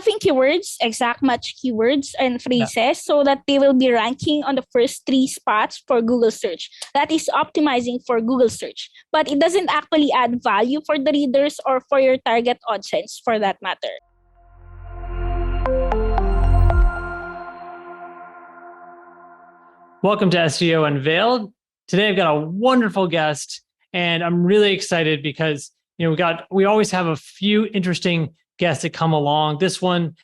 stuffing keywords, exact match keywords and phrases so that they will be ranking on the first 3 spots for Google search. That is optimizing for Google search. But it doesn't actually add value for the readers or for your target audience for that matter. Welcome to SEO Unveiled. Today I've got a wonderful guest, and I'm really excited because we always have a few interesting guests that come along. This one,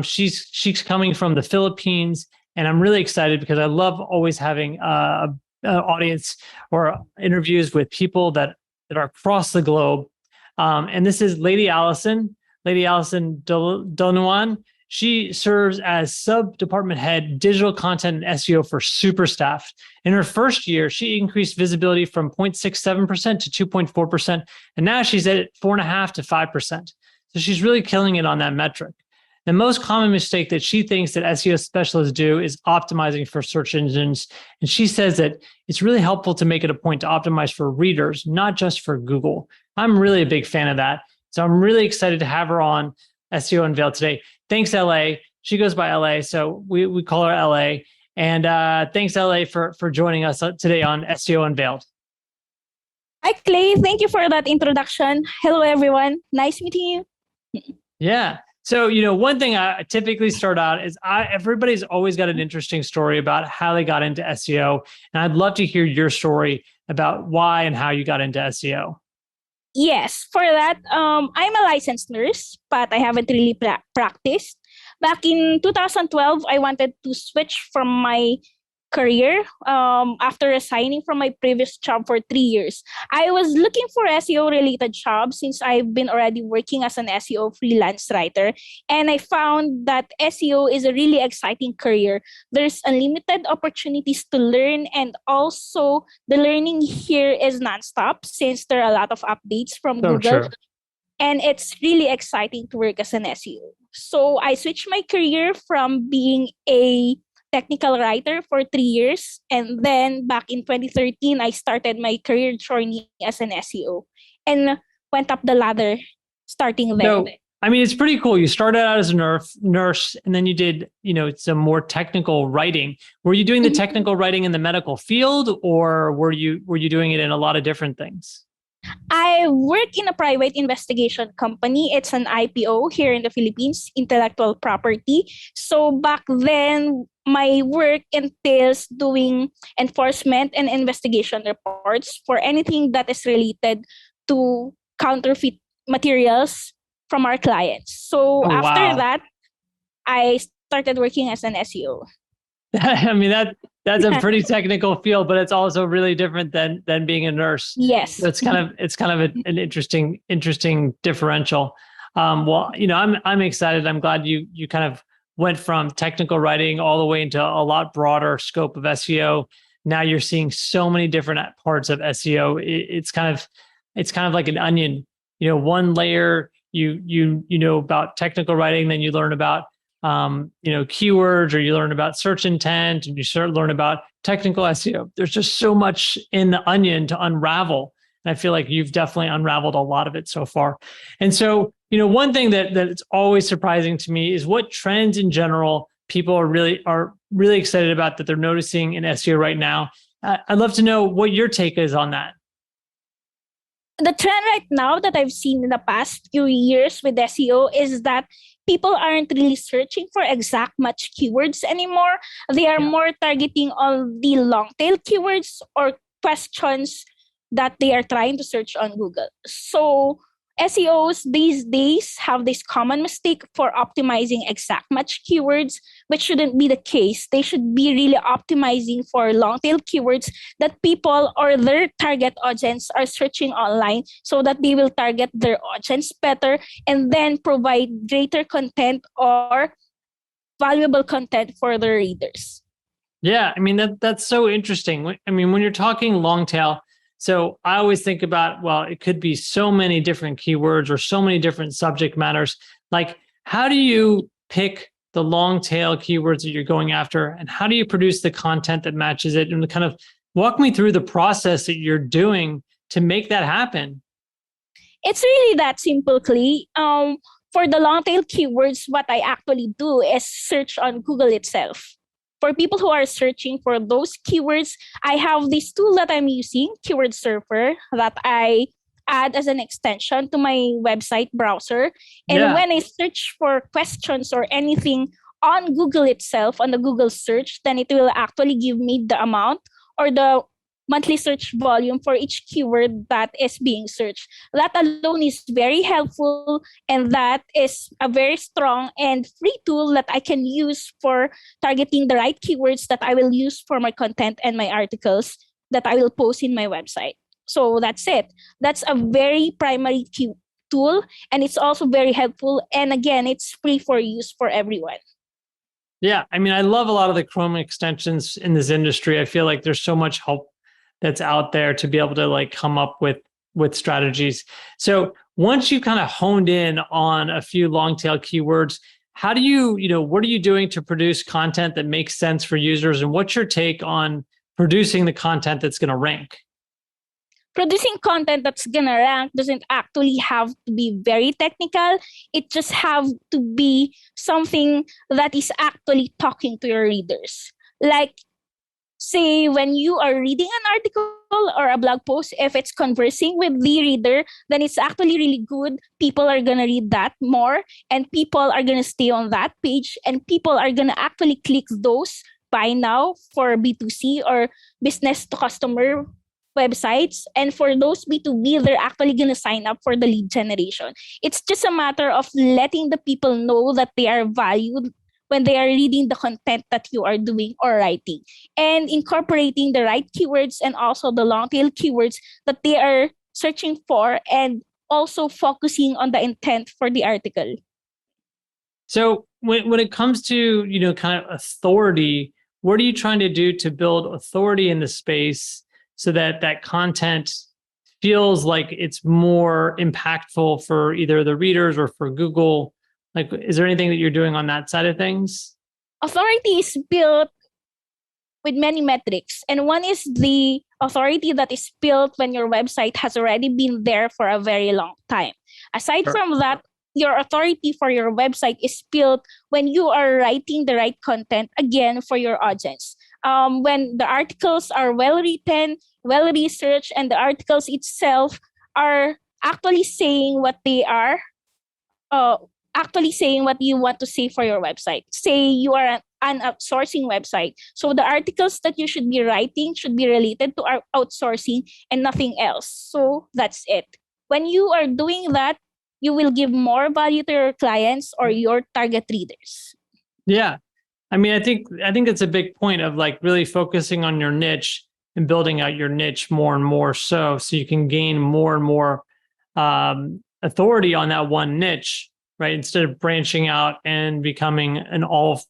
she's coming from the Philippines, and I'm really excited because I love always having an audience or interviews with people that are across the globe. And this is Lady Allyson, Dulnan. She serves as sub-department head, digital content and SEO for SuperStaff. In her first year, she increased visibility from 0.67% to 2.4%, and now she's at 4.5% to 5%. So she's really killing it on that metric. The most common mistake that she thinks that SEO specialists do is optimizing for search engines. And she says that it's really helpful to make it a point to optimize for readers, not just for Google. I'm really a big fan of that. So I'm really excited to have her on SEO Unveiled today. Thanks, LA. She goes by LA, so we call her LA. And thanks, LA, for joining us today on SEO Unveiled. Hi, Clay. Thank you for that introduction. Hello, everyone. Nice meeting you. Yeah. So, one thing I typically start out is everybody's always got an interesting story about how they got into SEO. And I'd love to hear your story about why and how you got into SEO. Yes, for that, I'm a licensed nurse, but I haven't really practiced. Back in 2012, I wanted to switch from my career after resigning from my previous job for 3 years. I was looking for SEO-related jobs since I've been already working as an SEO freelance writer, and I found that SEO is a really exciting career. There's unlimited opportunities to learn, and also the learning here is nonstop since there are a lot of updates from Google. True. And it's really exciting to work as an SEO. So I switched my career from being a technical writer for 3 years. And then back in 2013, I started my career journey as an SEO and went up the ladder starting there. So, it's pretty cool. You started out as a nurse, and then you did, some more technical writing. Were you doing the technical writing in the medical field, or were you doing it in a lot of different things? I work in a private investigation company. It's an IPO here in the Philippines, intellectual property. So back then, my work entails doing enforcement and investigation reports for anything that is related to counterfeit materials from our clients. So after that, I started working as an SEO. That's a pretty technical field, but it's also really different than being a nurse. Yes, so it's kind of an interesting differential. I'm excited. I'm glad you kind of went from technical writing all the way into a lot broader scope of SEO. Now you're seeing so many different parts of SEO. It's kind of like an onion. One layer you know about technical writing, then you learn about keywords, or you learn about search intent, and you learn about technical SEO. There's just so much in the onion to unravel. And I feel like you've definitely unraveled a lot of it so far. And so, one thing that it's always surprising to me is what trends in general people are really excited about that they're noticing in SEO right now. I'd love to know what your take is on that. The trend right now that I've seen in the past few years with SEO is that people aren't really searching for exact match keywords anymore. They are more targeting on the long tail keywords or questions that they are trying to search on Google. So SEOs these days have this common mistake for optimizing exact match keywords, which shouldn't be the case. They should be really optimizing for long tail keywords that people or their target audience are searching online, so that they will target their audience better and then provide greater content or valuable content for their readers. Yeah, that's so interesting. When you're talking long tail, so I always think about, it could be so many different keywords or so many different subject matters. Like, how do you pick the long tail keywords that you're going after, and how do you produce the content that matches it? And kind of walk me through the process that you're doing to make that happen. It's really that simple, Clay. For the long tail keywords, what I actually do is search on Google itself. For people who are searching for those keywords, I have this tool that I'm using, Keyword Surfer, that I add as an extension to my website browser. And when I search for questions or anything on Google itself, on the Google search, then it will actually give me the amount or the monthly search volume for each keyword that is being searched. That alone is very helpful, and that is a very strong and free tool that I can use for targeting the right keywords that I will use for my content and my articles that I will post in my website. So that's it. That's a very primary tool, and it's also very helpful. And again, it's free for use for everyone. Yeah, I mean, I love a lot of the Chrome extensions in this industry. I feel like there's so much help that's out there to be able to like come up with strategies. So once you kind of honed in on a few long tail keywords, how do you, what are you doing to produce content that makes sense for users? And what's your take on producing the content that's going to rank? Producing content that's gonna rank doesn't actually have to be very technical. It just have to be something that is actually talking to your readers. Like, say, when you are reading an article or a blog post, if it's conversing with the reader, then it's actually really good. People are gonna read that more, and people are gonna stay on that page, and people are gonna actually click those buy now for B2C or business to customer websites. And for those B2B, they're actually going to sign up for the lead generation. It's just a matter of letting the people know that they are valued when they are reading the content that you are doing or writing, and incorporating the right keywords and also the long tail keywords that they are searching for, and also focusing on the intent for the article. So when it comes to, kind of authority, what are you trying to do to build authority in the space so that content feels like it's more impactful for either the readers or for Google? Like, is there anything that you're doing on that side of things? Authority is built with many metrics. And one is the authority that is built when your website has already been there for a very long time. Aside from that, your authority for your website is built when you are writing the right content, again, for your audience. When the articles are well written, well researched, and the articles itself are actually saying what they are, actually saying what you want to say for your website. Say you are an outsourcing website. So the articles that you should be writing should be related to our outsourcing and nothing else. So that's it. When you are doing that, you will give more value to your clients or your target readers. Yeah. I mean, I think it's a big point of like really focusing on your niche and building out your niche more and more so you can gain more and more authority on that one niche, right? Instead of branching out and becoming an all,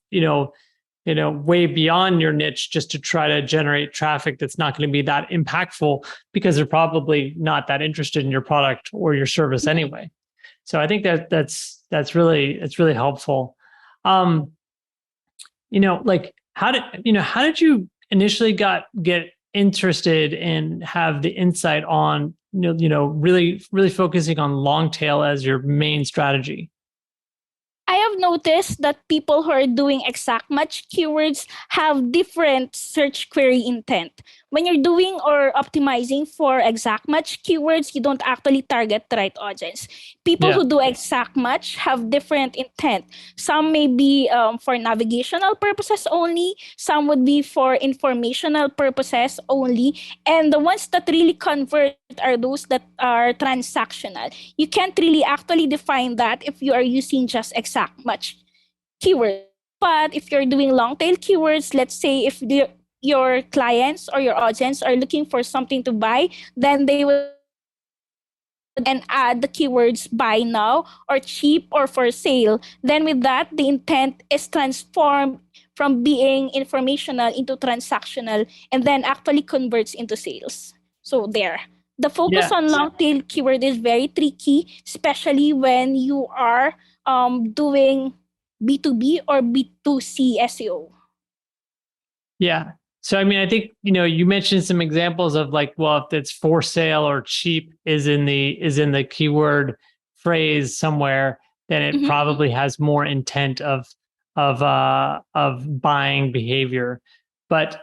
way beyond your niche just to try to generate traffic that's not going to be that impactful because they're probably not that interested in your product or your service anyway. So I think that's really helpful. Like how did you initially get interested and have the insight on really focusing on long tail as your main strategy? I have noticed that people who are doing exact match keywords have different search query intent. When you're doing or optimizing for exact match keywords, you don't actually target the right audience. People who do exact match have different intent. Some may be for navigational purposes only. Some would be for informational purposes only. And the ones that really convert are those that are transactional. You can't really actually define that if you are using just exact match keywords. But if you're doing long tail keywords, let's say if your clients or your audience are looking for something to buy, then they will and add the keywords buy now or cheap or for sale. Then with that, the intent is transformed from being informational into transactional, and then actually converts into sales. So there. The focus on long tail keyword is very tricky, especially when you are doing B2B or B2C SEO. Yeah. So, I mean, I think, you mentioned some examples of like, well, if it's for sale or cheap is in the keyword phrase somewhere, then it Mhm. probably has more intent of buying behavior. But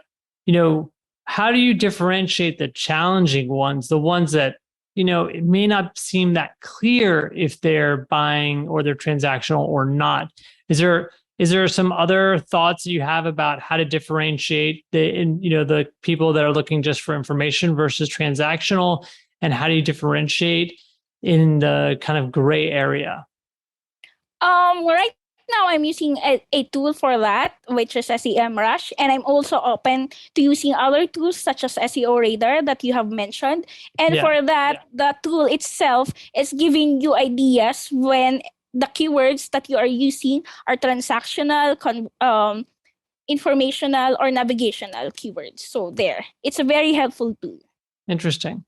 how do you differentiate the challenging ones, the ones that it may not seem that clear if they're buying or they're transactional or not? Is there some other thoughts that you have about how to differentiate the people that are looking just for information versus transactional, and how do you differentiate in the kind of gray area? Right now I'm using a tool for that, which is SEMrush, and I'm also open to using other tools such as SEO Radar that you have mentioned. And Yeah. for that, the tool itself is giving you ideas when the keywords that you are using are transactional, informational, or navigational keywords. So there, it's a very helpful tool. Interesting.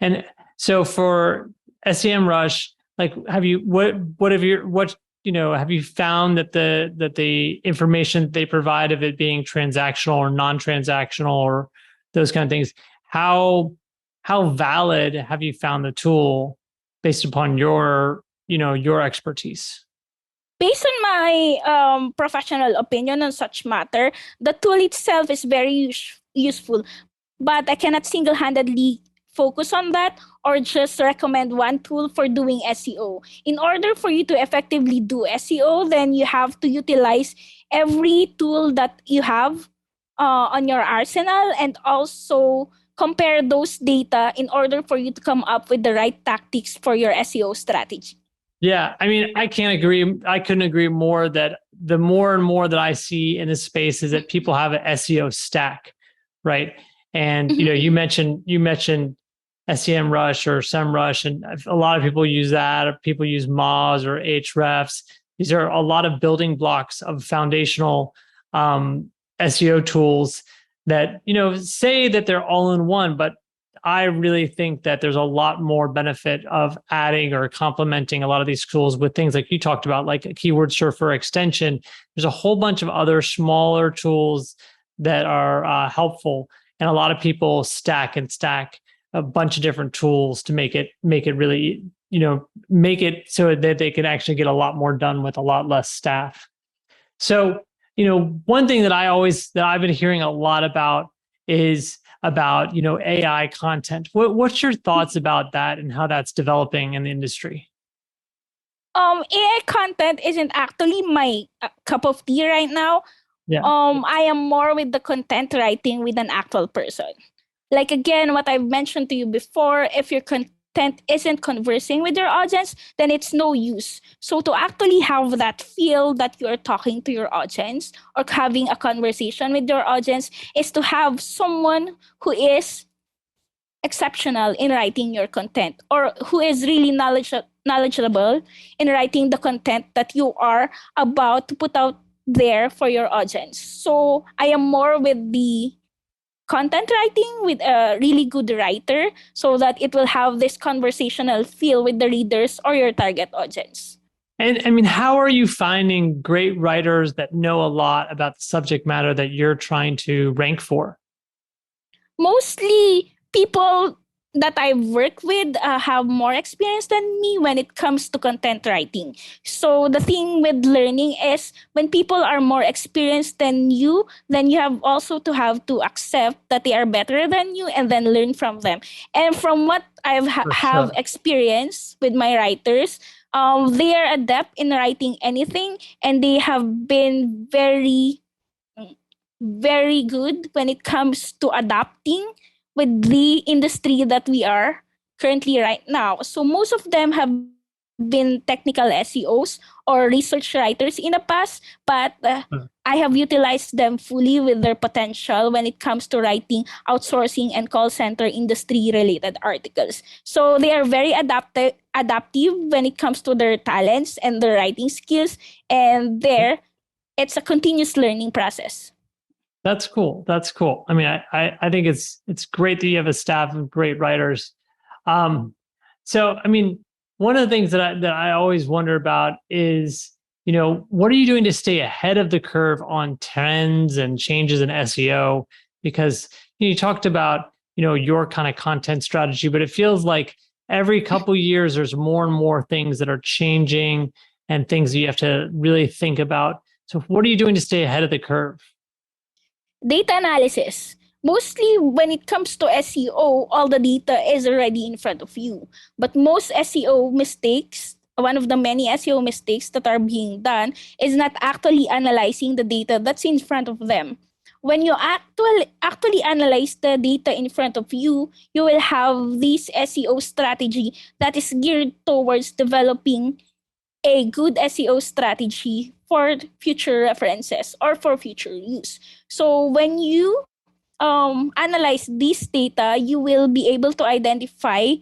And so for SEMrush, like, have you have you found that the information they provide, of it being transactional or non-transactional or those kind of things, how valid have you found the tool based upon your expertise? Based on my professional opinion on such matter, the tool itself is very useful, but I cannot single-handedly focus on that or just recommend one tool for doing SEO. In order for you to effectively do SEO, then you have to utilize every tool that you have on your arsenal, and also compare those data in order for you to come up with the right tactics for your SEO strategy. Yeah, I mean, I couldn't agree more that the more and more that I see in this space is that people have an SEO stack, right? And you mentioned SEMrush or SEMrush, and a lot of people use that, or people use Moz or Ahrefs. These are a lot of building blocks of foundational SEO tools that say that they're all in one, but I really think that there's a lot more benefit of adding or complementing a lot of these tools with things like you talked about, like a keyword surfer extension. There's a whole bunch of other smaller tools that are helpful, and a lot of people stack a bunch of different tools to make it really, make it so that they can actually get a lot more done with a lot less staff. So, one thing that I've been hearing a lot about is about AI content. What's your thoughts about that and how that's developing in the industry? AI content isn't actually my cup of tea right now. Yeah. I am more with the content writing with an actual person. Like, again, what I've mentioned to you before, if your content isn't conversing with your audience, then it's no use. So to actually have that feel that you're talking to your audience or having a conversation with your audience is to have someone who is exceptional in writing your content, or who is really knowledgeable in writing the content that you are about to put out there for your audience. So I am more with the content writing with a really good writer, so that it will have this conversational feel with the readers or your target audience. And I mean, how are you finding great writers that know a lot about the subject matter that you're trying to rank for? Mostly people that I've worked with have more experience than me when it comes to content writing. So the thing with learning is, when people are more experienced than you, then you have also to have to accept that they are better than you and then learn from them. And from what have experienced with my writers, they are adept in writing anything, and they have been very very good when it comes to adapting with the industry that we are currently right now. So most of them have been technical SEOs or research writers in the past, but I have utilized them fully with their potential when it comes to writing outsourcing and call center industry related articles. So they are very adaptive when it comes to their talents and their writing skills, and it's a continuous learning process. That's cool. I mean, I think it's great that you have a staff of great writers. So I mean, one of the things that I always wonder about is, what are you doing to stay ahead of the curve on trends and changes in SEO? Because you talked about, your kind of content strategy, but it feels like every couple years, there's more and more things that are changing and things that you have to really think about. So what are you doing to stay ahead of the curve? Data analysis. Mostly when it comes to SEO, all the data is already in front of you. But most SEO mistakes, one of the many SEO mistakes that are being done, is not actually analyzing the data that's in front of them. When you actually analyze the data in front of you, you will have this SEO strategy that is geared towards developing a good SEO strategy for future references or for future use. So when you analyze this data, you will be able to identify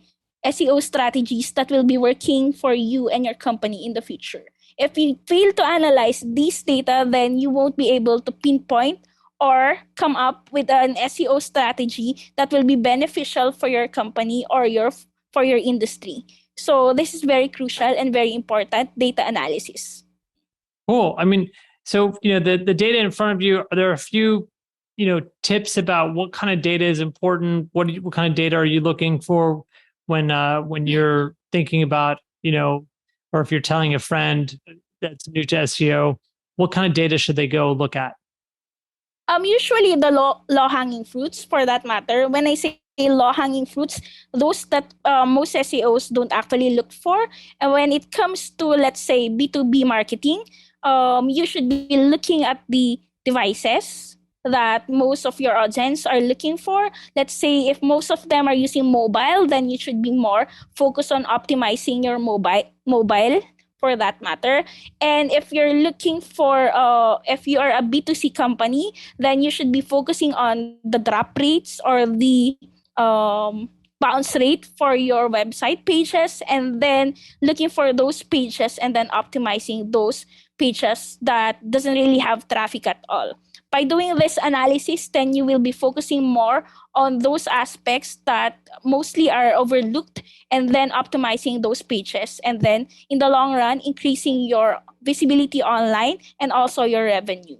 SEO strategies that will be working for you and your company in the future. If you fail to analyze this data, then you won't be able to pinpoint or come up with an SEO strategy that will be beneficial for your company or for your industry. So this is very crucial and very important, data analysis. Cool. I mean, so the data in front of you, are there a few tips about what kind of data is important? What kind of data are you looking for when you're thinking about or if you're telling a friend that's new to SEO, what kind of data should they go look at? Usually the low hanging fruits, for that matter. When I say low hanging fruits, those that most SEOs don't actually look for. And when it comes to, let's say, B2B marketing, you should be looking at the devices that most of your audience are looking for. Let's say if most of them are using mobile, then you should be more focused on optimizing your mobile for that matter. And if you're looking for, if you are a B2C company, then you should be focusing on the drop rates or the bounce rate for your website pages, and then looking for those pages and then optimizing those pages that doesn't really have traffic at all. By doing this analysis, then you will be focusing more on those aspects that mostly are overlooked, and then optimizing those pages, and then in the long run increasing your visibility online and also your revenue.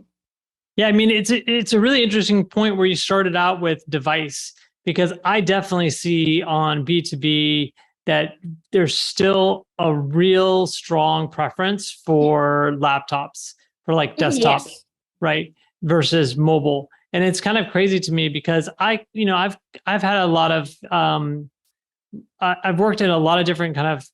Yeah, I mean, it's a really interesting point where you started out with device, because I definitely see on B2B that there's still a real strong preference for laptops, for like desktop, Yes. right, versus mobile. And it's kind of crazy to me because I've had a lot of I've worked in a lot of different kind of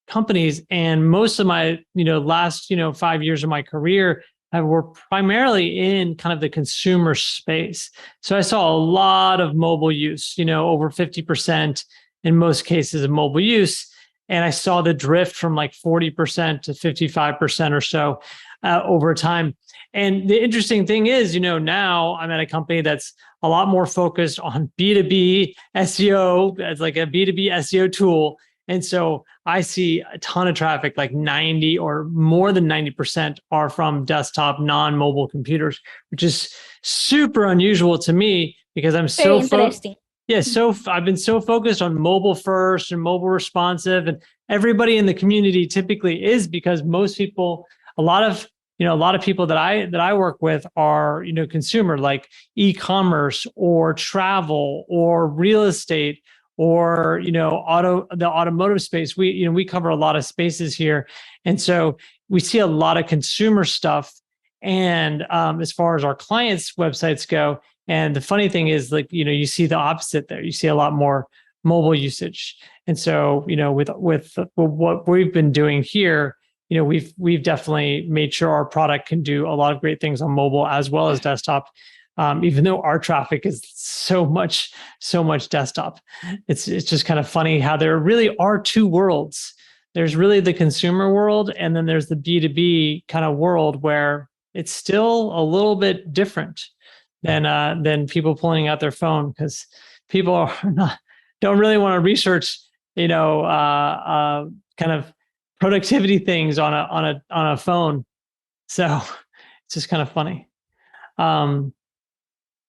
companies, and most of my last 5 years of my career I were primarily in kind of the consumer space. So I saw a lot of mobile use, over 50% in most cases of mobile use. And I saw the drift from like 40% to 55% or so over time. And the interesting thing is, now I'm at a company that's a lot more focused on B2B SEO as like a B2B SEO tool. And so I see a ton of traffic, like 90 or more than 90% are from desktop, non-mobile computers, which is super unusual to me because I'm Very interesting. I've been so focused on mobile first and mobile responsive, and everybody in the community typically is, because most people, a lot of people that I work with are, consumer, like e-commerce or travel or real estate or the automotive space. We cover a lot of spaces here, and so we see a lot of consumer stuff. And as far as our clients' websites go, and the funny thing is, like you see the opposite there. You see a lot more mobile usage. And so with what we've been doing here, we've definitely made sure our product can do a lot of great things on mobile as well as desktop. Even though our traffic is so much desktop, it's just kind of funny how there really are two worlds. There's really the consumer world, and then there's the B2B kind of world where it's still a little bit different than people pulling out their phone, because people don't really want to research kind of productivity things on a phone. So it's just kind of funny.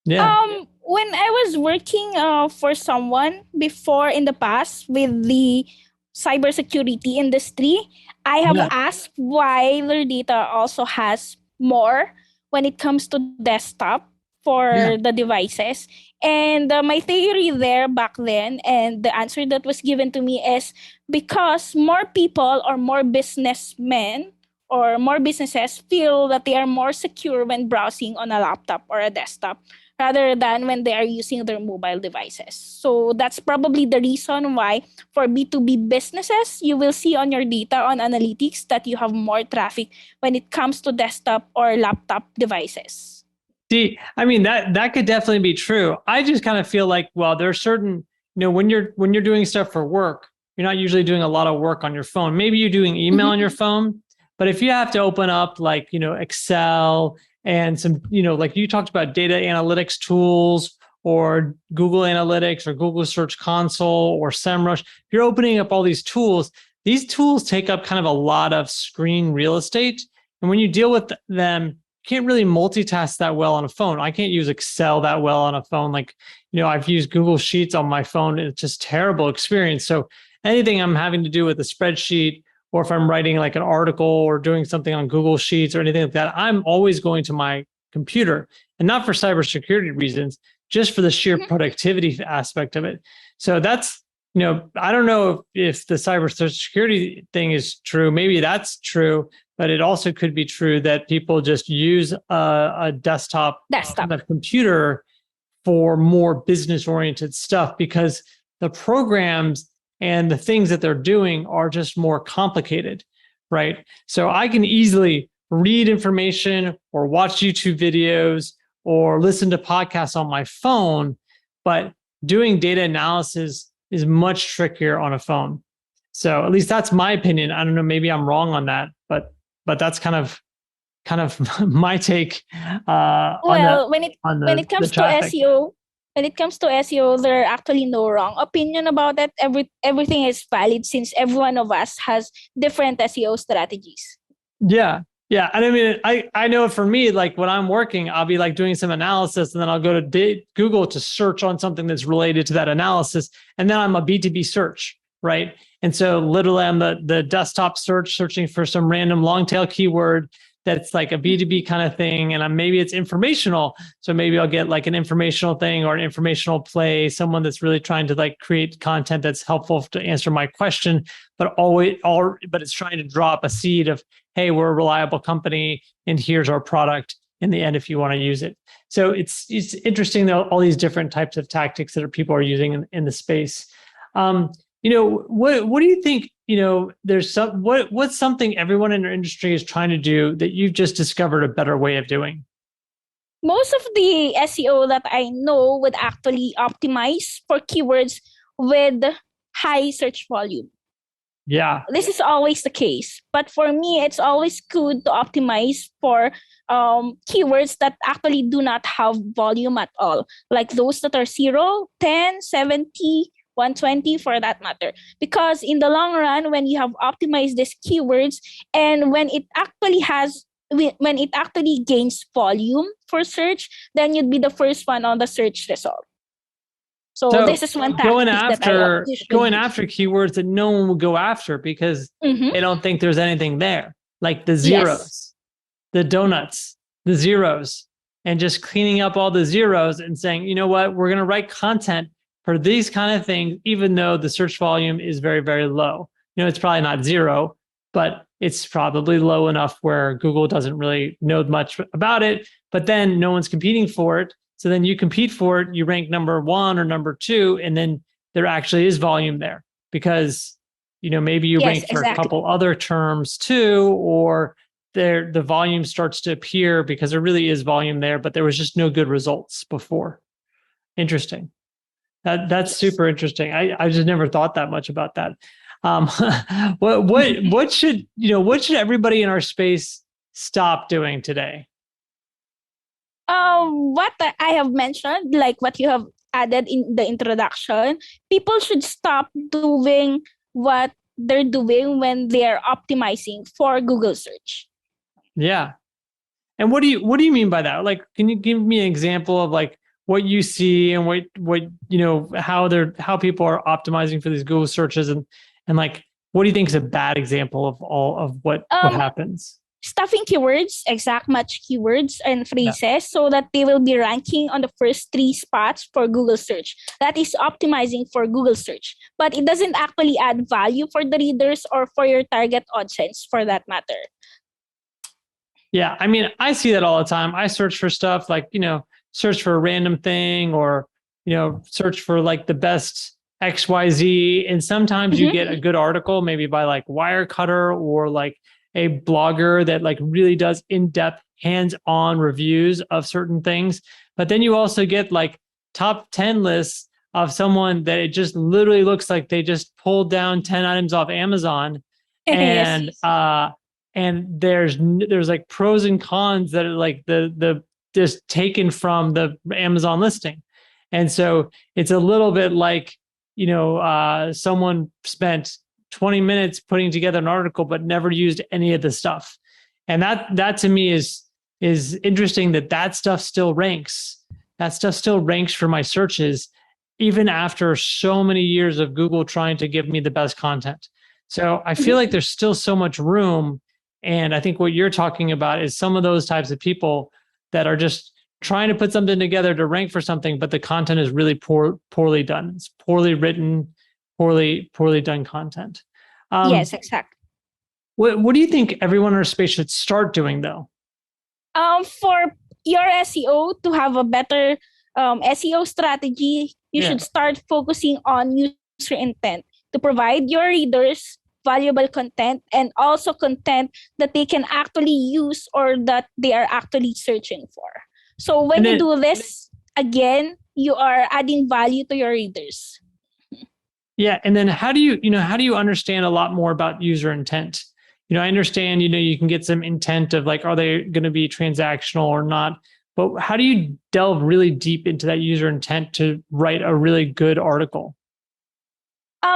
Yeah. When I was working for someone before in the past with the cybersecurity industry, I have asked why their data also has more when it comes to desktop for the devices. And my theory there back then, and the answer that was given to me is because more people or more businessmen or more businesses feel that they are more secure when browsing on a laptop or a desktop rather than when they are using their mobile devices. So that's probably the reason why for B2B businesses, you will see on your data on analytics that you have more traffic when it comes to desktop or laptop devices. See, I mean that could definitely be true. I just kind of feel like, well, there are certain, when you're doing stuff for work, you're not usually doing a lot of work on your phone. Maybe you're doing email on your phone, but if you have to open up like, Excel and some, like you talked about data analytics tools or Google Analytics or Google Search Console or SEMrush, if you're opening up all these tools take up kind of a lot of screen real estate. And when you deal with them, can't really multitask that well on a phone. I can't use Excel that well on a phone. Like, I've used Google Sheets on my phone. It's just terrible experience. So anything I'm having to do with a spreadsheet, or if I'm writing like an article or doing something on Google Sheets or anything like that, I'm always going to my computer, and not for cybersecurity reasons, just for the sheer productivity aspect of it. So that's, I don't know if the cybersecurity thing is true. Maybe that's true. But it also could be true that people just use a desktop computer for more business-oriented stuff because the programs and the things that they're doing are just more complicated, right? So I can easily read information or watch YouTube videos or listen to podcasts on my phone, but doing data analysis is much trickier on a phone. So at least that's my opinion. I don't know, maybe I'm wrong on that, but that's kind of my take. When it comes to SEO, there are actually no wrong opinion about that. Everything is valid since every one of us has different SEO strategies. Yeah. And I mean, I know for me, like when I'm working, I'll be like doing some analysis and then I'll go to Google to search on something that's related to that analysis. And then I'm a B2B search, right? And so literally I'm the desktop searching for some random long tail keyword that's like a B2B kind of thing. And maybe it's informational. So maybe I'll get like an informational thing or an informational play, someone that's really trying to like create content that's helpful to answer my question, but it's trying to drop a seed of, hey, we're a reliable company and here's our product in the end if you want to use it. So it's interesting though, all these different types of tactics that people are using in the space. What do you think, what's something everyone in our industry is trying to do that you've just discovered a better way of doing? Most of the SEO that I know would actually optimize for keywords with high search volume. Yeah. This is always the case. But for me, it's always good to optimize for keywords that actually do not have volume at all. Like those that are 0, 10, 70, 120 for that matter. Because in the long run, when you have optimized these keywords and when it actually gains volume for search, then you'd be the first one on the search result. So this is one tactic going after keywords that no one will go after because they don't think there's anything there, like the zeros, the donuts, the zeros, and just cleaning up all the zeros and saying, you know what, we're going to write content for these kind of things, even though the search volume is very, very low. It's probably not 0, but it's probably low enough where Google doesn't really know much about it, but then no one's competing for it. So then you compete for it, you rank number 1 or number 2, and then there actually is volume there because, maybe you rank for a couple other terms too, or the volume starts to appear because there really is volume there, but there was just no good results before. Interesting. That's super interesting. I just never thought that much about that. What should everybody in our space stop doing today? What I have mentioned, like what you have added in the introduction, people should stop doing what they're doing when they're optimizing for Google search. Yeah. And what do you mean by that? Like, can you give me an example of like what you see and how people are optimizing for these Google search and like, what do you think is a bad example of all of what happens? stuffing keywords, exact match keywords and phrases so that they will be ranking on the first 3 spots for Google search. That is optimizing for Google search, but it doesn't actually add value for the readers or for your target audience for that matter. Yeah, I mean, I see that all the time. I search for stuff like, search for a random thing, or, search for like the best XYZ. And sometimes you get a good article, maybe by like Wirecutter or like a blogger that like really does in-depth hands-on reviews of certain things. But then you also get like top 10 lists of someone that it just literally looks like they just pulled down 10 items off Amazon. And and there's like pros and cons that are like the just taken from the Amazon listing. And so it's a little bit like, someone spent 20 minutes putting together an article, but never used any of the stuff. And that to me is interesting, that stuff still ranks. That stuff still ranks for my searches, even after so many years of Google trying to give me the best content. So I feel like there's still so much room. And I think what you're talking about is some of those types of people that are just trying to put something together to rank for something, but the content is really poorly done. It's poorly written, poorly done content. Yes, exactly. What do you think everyone in our space should start doing, though? For your SEO to have a better SEO strategy, you should start focusing on user intent to provide your readers valuable content, and also content that they can actually use or that they are actually searching for. So when you do this, again, you are adding value to your readers. Yeah. And then how do you understand a lot more about user intent? I understand, you can get some intent of like, are they going to be transactional or not? But how do you delve really deep into that user intent to write a really good article?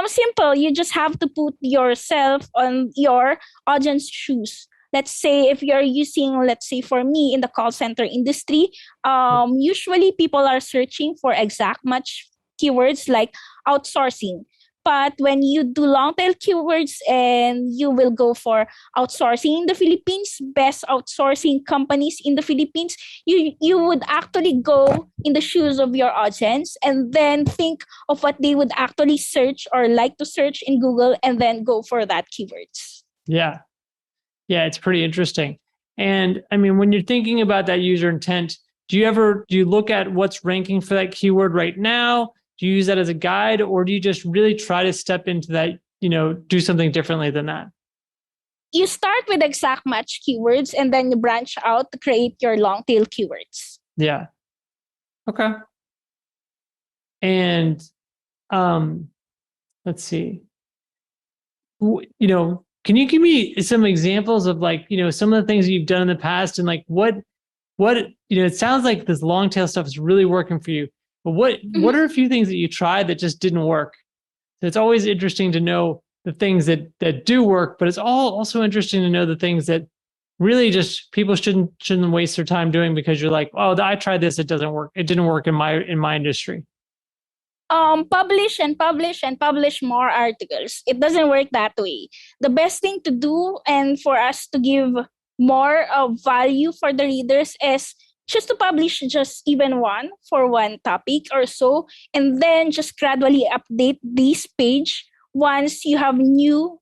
Simple. You just have to put yourself on your audience shoes. Let's say if you're using, let's say for me in the call center industry, usually people are searching for exact match keywords like outsourcing. But when you do long tail keywords and you will go for outsourcing in the Philippines, best outsourcing companies in the Philippines, you would actually go in the shoes of your audience and then think of what they would actually search or like to search in Google and then go for that keywords. Yeah. Yeah, it's pretty interesting. And I mean, when you're thinking about that user intent, do you look at what's ranking for that keyword right now? Do you use that as a guide, or do you just really try to step into that, do something differently than that? You start with exact match keywords and then you branch out to create your long tail keywords. Yeah. Okay. And let's see. Can you give me some examples of like, some of the things you've done in the past and like what, it sounds like this long tail stuff is really working for you. But what are a few things that you tried that just didn't work? So it's always interesting to know the things that do work, but it's also interesting to know the things that really just people shouldn't waste their time doing because you're like, oh, I tried this, it doesn't work. It didn't work in my industry. Publish and publish and publish more articles. It doesn't work that way. The best thing to do and for us to give more value for the readers is just to publish just even one for one topic or so, and then just gradually update this page once you have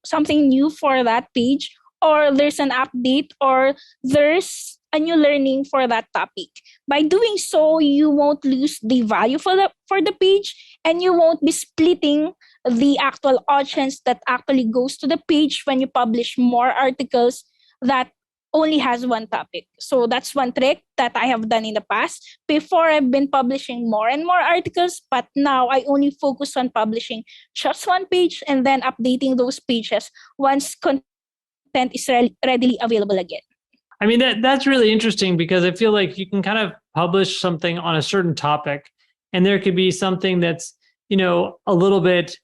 something new for that page, or there's an update, or there's a new learning for that topic. By doing so, you won't lose the value for the page, and you won't be splitting the actual audience that actually goes to the page when you publish more articles that only has one topic. So that's one trick that I have done in the past. Before, I've been publishing more and more articles, but now I only focus on publishing just one page and then updating those pages once content is readily available again. I mean, that's really interesting because I feel like you can kind of publish something on a certain topic and there could be something that's, a little bit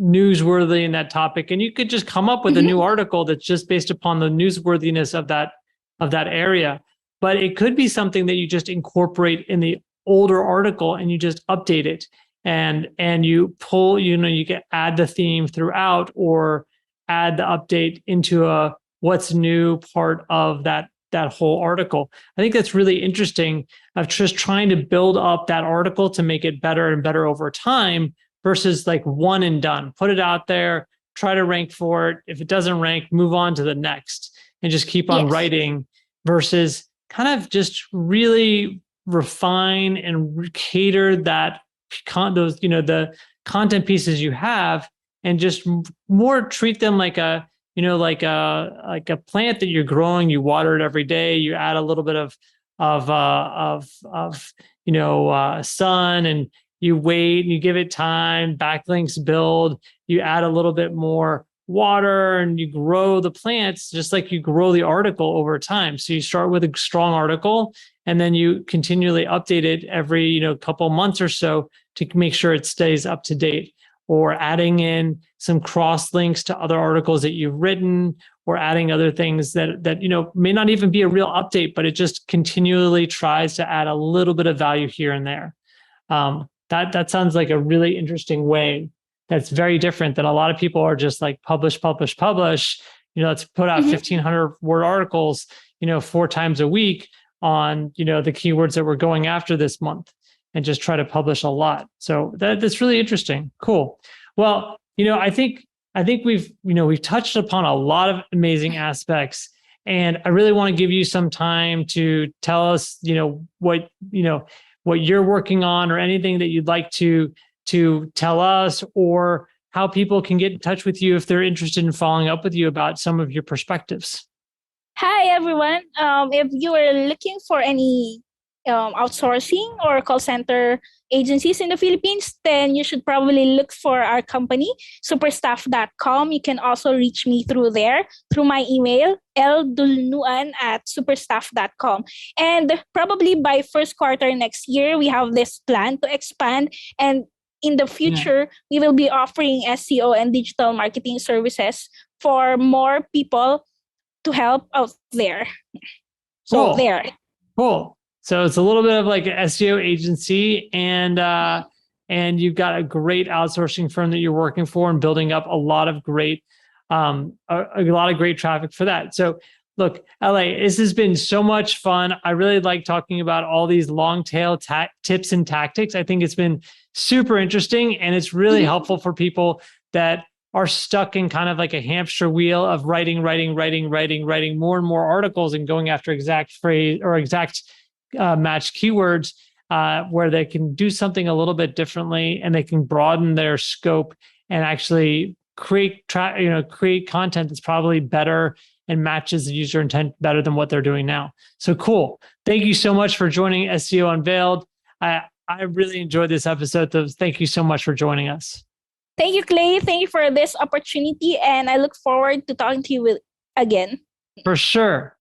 newsworthy in that topic. And you could just come up with a new article that's just based upon the newsworthiness of that area. But it could be something that you just incorporate in the older article and you just update it and you pull, you can add the theme throughout or add the update into a what's new part of that whole article. I think that's really interesting of just trying to build up that article to make it better and better over time versus like one and done. Put it out there, try to rank for it. If it doesn't rank, move on to the next and just keep on writing versus kind of just really refine and cater those, the content pieces you have and just more treat them like a plant that you're growing. You water it every day. You add a little bit of sun, and you wait and you give it time. Backlinks build. You add a little bit more water and you grow the plants just like you grow the article over time. So you start with a strong article and then you continually update it every couple months or so to make sure it stays up to date, or adding in some cross links to other articles that you've written, or adding other things that may not even be a real update, but it just continually tries to add a little bit of value here and there. That sounds like a really interesting way. That's very different than a lot of people are just like publish. Let's put out 1,500 word articles, 4 times a week on, the keywords that we're going after this month, and just try to publish a lot. So that's really interesting. Cool. Well, I think we've touched upon a lot of amazing aspects, and I really want to give you some time to tell us, what you're working on, or anything that you'd like to tell us, or how people can get in touch with you if they're interested in following up with you about some of your perspectives. Hi, everyone. If you are looking for any outsourcing or call center agencies in the Philippines, then you should probably look for our company, superstaff.com. You can also reach me through there, through my email, ldulnan@superstaff.com. And probably by first quarter next year, we have this plan to expand. And in the future, we will be offering SEO and digital marketing services for more people to help out there. So Cool. So it's a little bit of like an SEO agency, and you've got a great outsourcing firm that you're working for and building up a lot of great traffic for that. So look, LA, this has been so much fun. I really like talking about all these long tail tips and tactics. I think it's been super interesting, and it's really helpful for people that are stuck in kind of like a hamster wheel of writing more and more articles and going after exact phrase or exact match keywords, where they can do something a little bit differently, and they can broaden their scope and actually create content that's probably better and matches the user intent better than what they're doing now. So cool. Thank you so much for joining SEO Unveiled. I really enjoyed this episode. So thank you so much for joining us. Thank you, Clay. Thank you for this opportunity, and I look forward to talking to you again. For sure.